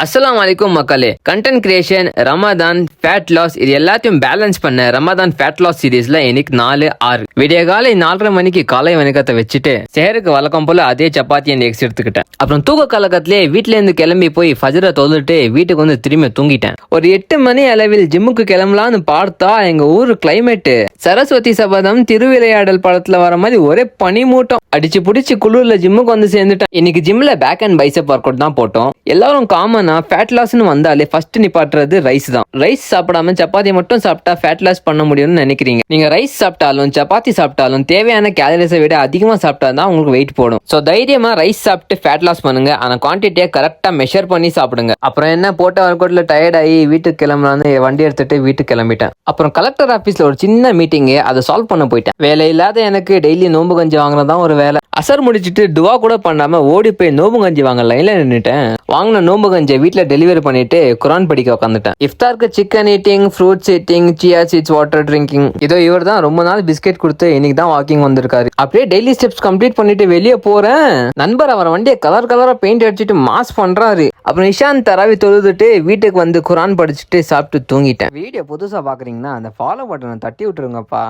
அஸ்ஸலாமு அலைக்கும் மக்களே. Content creation, Ramadan, fat loss இது எல்லாத்தையும் பேலன்ஸ் பண்ண ரமதான் ஃபேட் லாஸ் சீரீஸ்ல இன்னைக்கு 4-6 விடிய காலை 4:30 மணிக்கு காலை வணக்கத்தை வச்சுட்டு சேருக்கு வழக்கம் போல அதே சப்பாத்தி அண்ட் எக்ஸ் எடுத்துக்கிட்டேன். அப்புறம் தூக்க கலக்கத்திலேயே வீட்டுல இருந்து கிளம்பி போய் ஃபஜ்ரை தொழுதுட்டு வீட்டுக்கு வந்து திரும்பி தூங்கிட்டேன். ஒரு 8 மணி அளவில் ஜிம்முக்கு கிளம்பலான்னு பார்த்தா எங்க ஊர் கிளைமேட் சரஸ்வதி சபதம் திருவிளையாடல் படத்துல வர மாதிரி ஒரே பனிமூட்டம் அடிச்சு புடிச்சு குளிர்ல ஜிம்முக்கு வந்து சேர்ந்துட்டேன். இன்னைக்கு ஜிம்ல back and biceps work out தான் போட்டோம். எல்லாரும் காமனா ஃபேட் லாஸ்னு வந்தாலே ஃபர்ஸ்ட் நிப்பாட்டுறது ரைஸ் தான். ரைஸ் சாப்பிடாம சப்பாத்தி மட்டும் சாப்பிட்டா ஃபேட் லாஸ் பண்ண முடியும்னு நினைக்கிறீங்க. நீங்க ரைஸ் சாப்பிட்டாலும் சப்பாத்தி சாப்பிட்டாலும் தேவையான கேலரிஸை விட அதிகமா சாப்பிட்டா தான் உங்களுக்கு வெயிட் போடும். ஸோ தைரியமா ரைஸ் சாப்பிட்டு ஃபேட் லாஸ் பண்ணுங்க. ஆனா குவான்டிட்டியை கரெக்டா மெஷர் பண்ணி சாப்பிடுங்க. அப்புறம் என்ன போட்ட ஒர்க் அவுட்ல டயர்ட் ஆகி வீட்டுக்கு கிளம்பலான்னு வண்டி எடுத்துட்டு வீட்டுக்கு கிளம்பிட்டேன். அப்புறம் கலெக்டர் ஆபீஸ்ல ஒரு சின்ன மீட்டிங், அதை சால்வ் பண்ண போயிட்டேன். வேலை இல்லாத எனக்கு டெய்லி நோம்பு கஞ்சி வாங்குறதான் ஒரு வேலை. அசர் முடிச்சிட்டு துவா கூட பண்ணாம ஓடி போய் நோம்பு கஞ்சி வாங்க லைன்ல நின்னுட்டேன். வாங்கின நோம்பு கஞ்சியை வீட்டுல டெலிவரி பண்ணிட்டு குரான் படிக்க உட்காந்துட்டேன். இஃப்தாருக்கு chicken eating, fruits eating, chia seeds, water drinking. இதோ இவர் தான் ரொம்ப நாள் பிஸ்கெட் கொடுத்து இன்னைக்கு தான் வாக்கிங் வந்திருக்காரு. அப்படியே டெய்லி ஸ்டெப்ஸ் கம்ப்ளீட் பண்ணிட்டு வெளியே போறேன். நண்பர் அவர் வண்டியை கலர் கலரா பெயிண்ட் அடிச்சுட்டு மாஸ் பண்றாரு. அப்புறம் இஷான் தராவி தொழுதுட்டு வீட்டுக்கு வந்து குரான் படிச்சுட்டு சாப்பிட்டு தூங்கிட்டேன். வீடியோ புதுசா பாக்குறீங்கன்னா அந்த ஃபாலோ பட்டனை தட்டி விட்டுருங்கப்பா.